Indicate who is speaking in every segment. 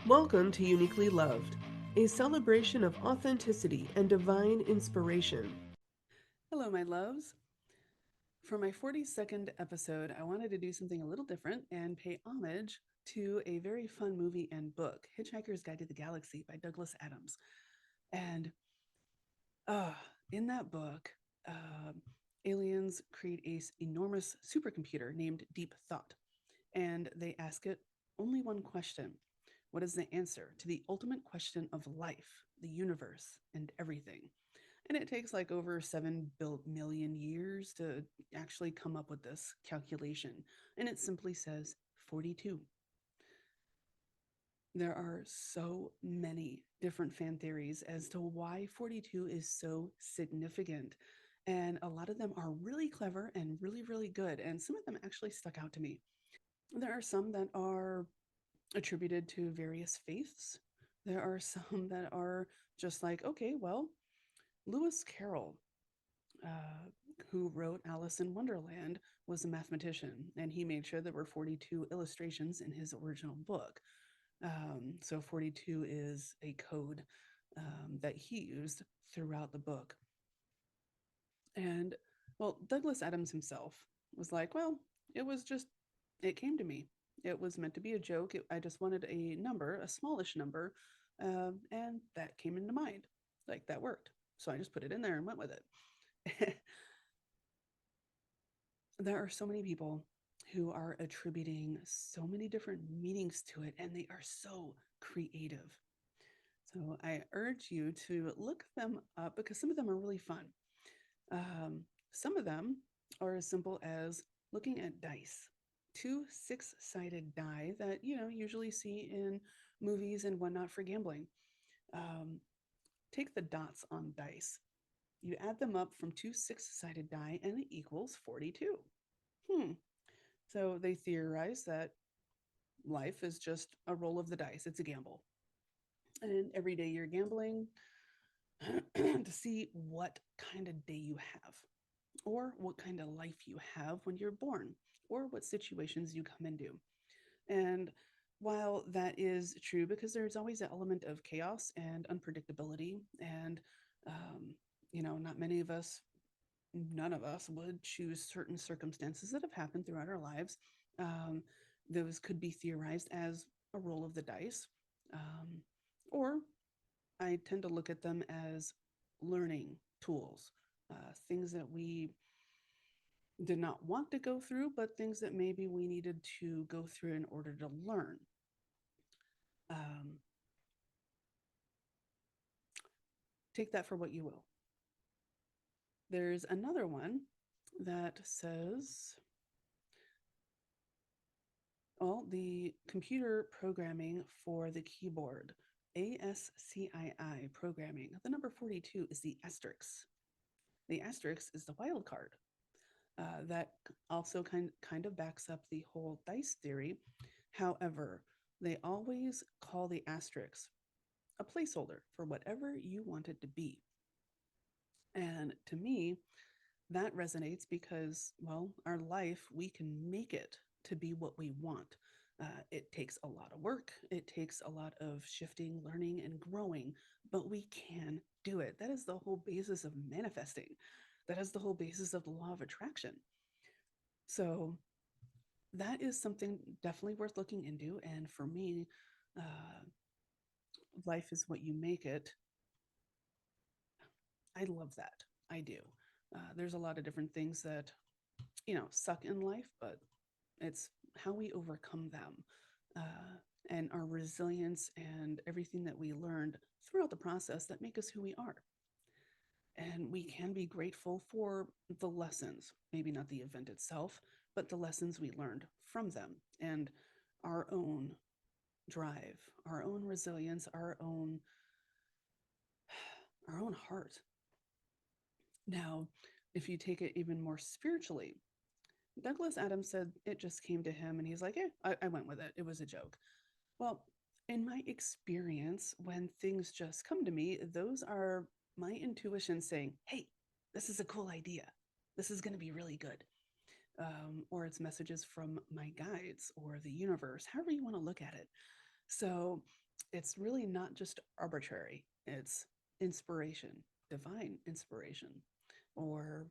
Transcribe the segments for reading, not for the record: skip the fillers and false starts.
Speaker 1: Welcome to Uniquely Loved, a celebration of authenticity and divine inspiration.
Speaker 2: Hello, my loves. For my 42nd episode, I wanted to do something a little different and pay homage to a very fun movie and book, Hitchhiker's Guide to the Galaxy by Douglas Adams. And uh, in that book, uh, aliens create a enormous supercomputer named Deep Thought, and they ask it only one question. What is the answer to the ultimate question of life, the universe, and everything? And it takes like over 7 million years to actually come up with this calculation. And it simply says 42. There are so many different fan theories as to why 42 is so significant. And a lot of them are really clever and really, really good. And some of them actually stuck out to me. There are some that are attributed to various faiths. There are some that are just like, okay, well, Lewis Carroll, uh, who wrote Alice in Wonderland, was a mathematician, and he made sure there were 42 illustrations in his original book. So 42 is a code that he used throughout the book. And well, Douglas Adams himself was like, well, it was just, it came to me. It was meant to be a joke. I just wanted a number, a smallish number, and that came into mind. Like that worked. So I just put it in there and went with it. There are so many people who are attributing so many different meanings to it, and they are so creative. So I urge you to look them up because some of them are really fun. Some of them are as simple as looking at dice, two six-sided die that usually see in movies and whatnot for gambling. Um, Take the dots on dice. You add them up from two six-sided die, and it equals 42. Hmm. So they theorize that life is just a roll of the dice, it's a gamble. And every day you're gambling to see what kind of day you have, or what kind of life you have when you're born, or what situations you come into. And while that is true, because there's always an element of chaos and unpredictability, and not many of us, none of us would choose certain circumstances that have happened throughout our lives. Um, those could be theorized as a roll of the dice, um, or I tend to look at them as learning tools, things that we did not want to go through, but things that maybe we needed to go through in order to learn. Um, take that for what you will. There's another one that says, well, the computer programming for the keyboard, ASCII programming, the number 42 is the asterisk. The asterisk is the wild card. That also kind of backs up the whole dice theory. However, they always call the asterisk a placeholder for whatever you want it to be. And to me, that resonates because, well, our life, we can make it to be what we want. It takes a lot of work, it takes a lot of shifting, learning, and growing, but we can do it. That is the whole basis of manifesting. That is the whole basis of the law of attraction. So, that is something definitely worth looking into. And for me, uh, life is what you make it. I love that. I do. There's a lot of different things that suck in life, but it's how we overcome them, and our resilience and everything that we learned throughout the process that make us who we are. And we can be grateful for the lessons, maybe not the event itself, but the lessons we learned from them and our own drive, our own resilience, our own heart. Now, if you take it even more spiritually, Douglas Adams said it just came to him and he's like, I went with it. It was a joke. Well, in my experience, when things just come to me, those are my intuition saying, hey, this is a cool idea. This is going to be really good. Or it's messages from my guides or the universe, however you want to look at it. So it's really not just arbitrary, it's inspiration, divine inspiration, or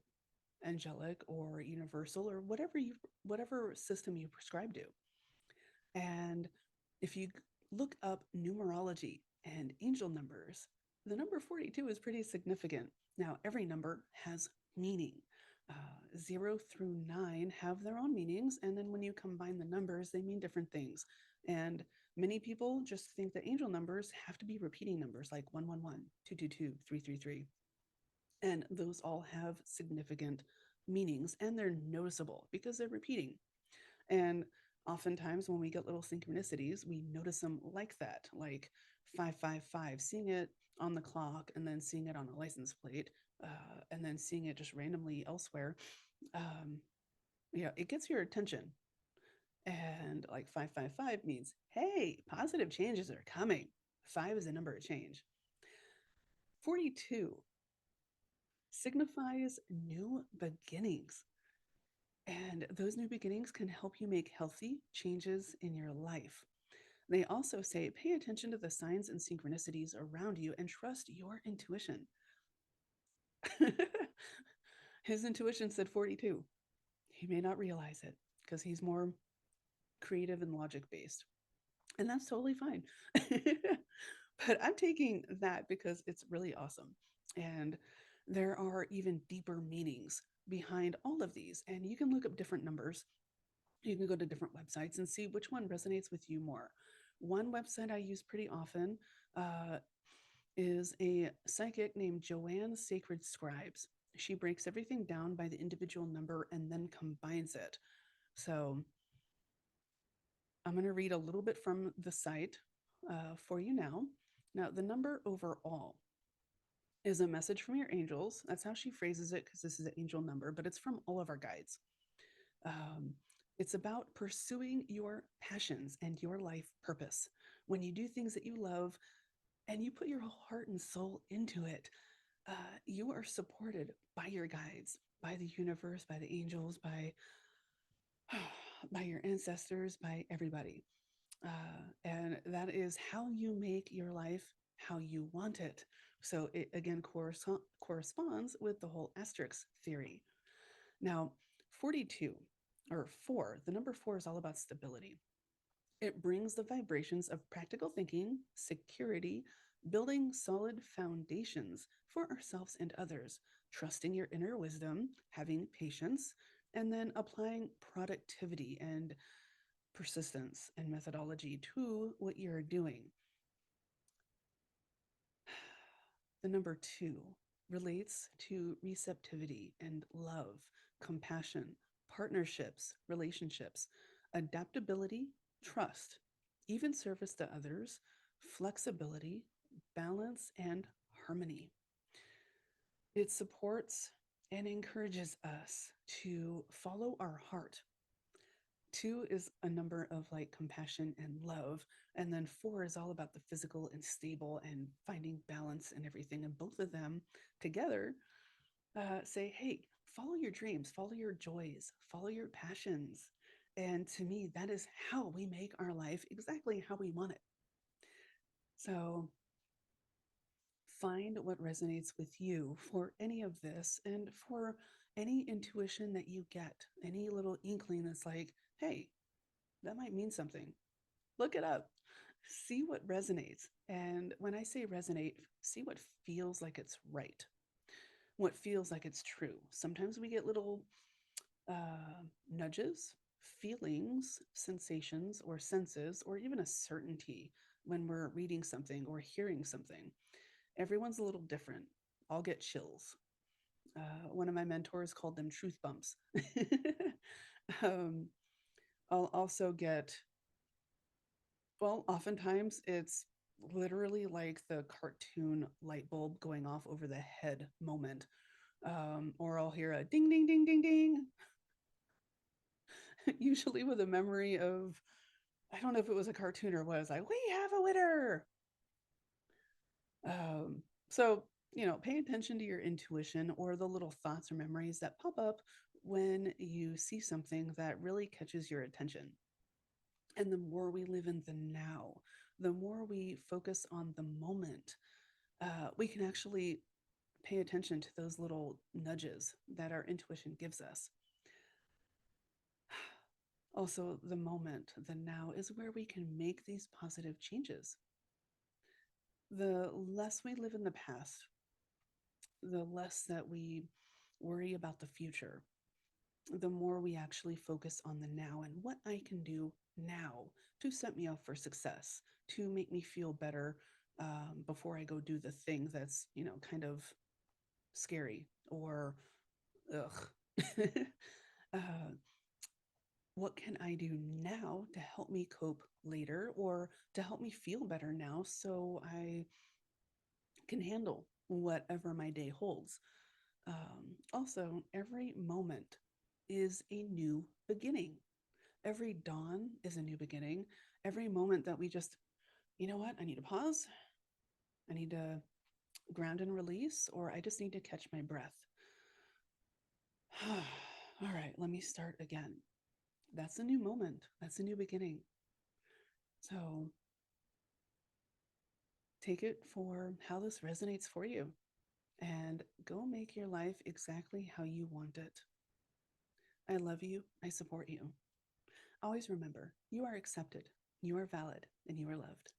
Speaker 2: angelic or universal or whatever system you prescribe to. And if you look up numerology and angel numbers, the number 42 is pretty significant. Now, every number has meaning. 0 through 9 have their own meanings, and then when you combine the numbers, they mean different things. And many people just think that angel numbers have to be repeating numbers like 111, 222, 333. And those all have significant meanings and they're noticeable because they're repeating. And oftentimes when we get little synchronicities, we notice them like that, like 555, seeing it on the clock and then seeing it on a license plate, and then seeing it just randomly elsewhere. Um, yeah, it gets your attention. And like 555 means, hey, positive changes are coming. Five is a number of change. 42 signifies new beginnings. And those new beginnings can help you make healthy changes in your life. They also say pay attention to the signs and synchronicities around you and trust your intuition. His intuition said 42. He may not realize it because he's more creative and logic based. And that's totally fine. But I'm taking that because it's really awesome. And there are even deeper meanings behind all of these. And you can look up different numbers. You can go to different websites and see which one resonates with you more. One website I use pretty often uh, is a psychic named Joanne Sacred Scribes. She breaks everything down by the individual number and then combines it. So I'm going to read a little bit from the site for you now. Now, the number overall is a message from your angels. That's how she phrases it because this is an angel number, but it's from all of our guides. Um, it's about pursuing your passions and your life purpose. When you do things that you love and you put your whole heart and soul into it, you are supported by your guides, by the universe, by the angels, by your ancestors, by everybody. And that is how you make your life how you want it. So it again corresponds with the whole asterisk theory. Now, 42 or 4, the number 4 is all about stability. It brings the vibrations of practical thinking, security, building solid foundations for ourselves and others, trusting your inner wisdom, having patience, and then applying productivity and persistence and methodology to what you're doing. The number 2 relates to receptivity and love, compassion, partnerships, relationships, adaptability, trust, even service to others, flexibility, balance, and harmony. It supports and encourages us to follow our heart. 2 is a number of like compassion and love. And then 4 is all about the physical and stable and finding balance and everything. And both of them together say, hey, follow your dreams, follow your joys, follow your passions. And to me, that is how we make our life exactly how we want it. So find what resonates with you for any of this and for any intuition that you get, any little inkling that's like, hey, that might mean something. Look it up, see what resonates. And when I say resonate, see what feels like it's right, what feels like it's true. Sometimes we get little nudges, feelings, sensations, or senses, or even a certainty when we're reading something or hearing something. Everyone's a little different. I'll get chills. One of my mentors called them truth bumps. um, I'll also get, well, oftentimes it's literally like the cartoon light bulb going off over the head moment. Or I'll hear a ding, ding, ding, ding, ding, usually with a memory of, I don't know if it was a cartoon or what. It's like, we have a winner. So, pay attention to your intuition or the little thoughts or memories that pop up when you see something that really catches your attention. And the more we live in the now, the more we focus on the moment, we can actually pay attention to those little nudges that our intuition gives us. Also, the moment, the now, is where we can make these positive changes. The less we live in the past, the less that we worry about the future, the more we actually focus on the now and what I can do now to set me up for success, to make me feel better before I go do the thing that's, kind of scary or ugh. uh, what can I do now to help me cope later or to help me feel better now so I can handle whatever my day holds? Also, every moment is a new beginning. Every dawn is a new beginning. Every moment that we just, you know what, I need to pause, I need to ground and release, or I just need to catch my breath. All right, let me start again. That's a new moment. That's a new beginning. So take it for how this resonates for you and go make your life exactly how you want it. I love you. I support you. Always remember you are accepted, you are valid, and you are loved.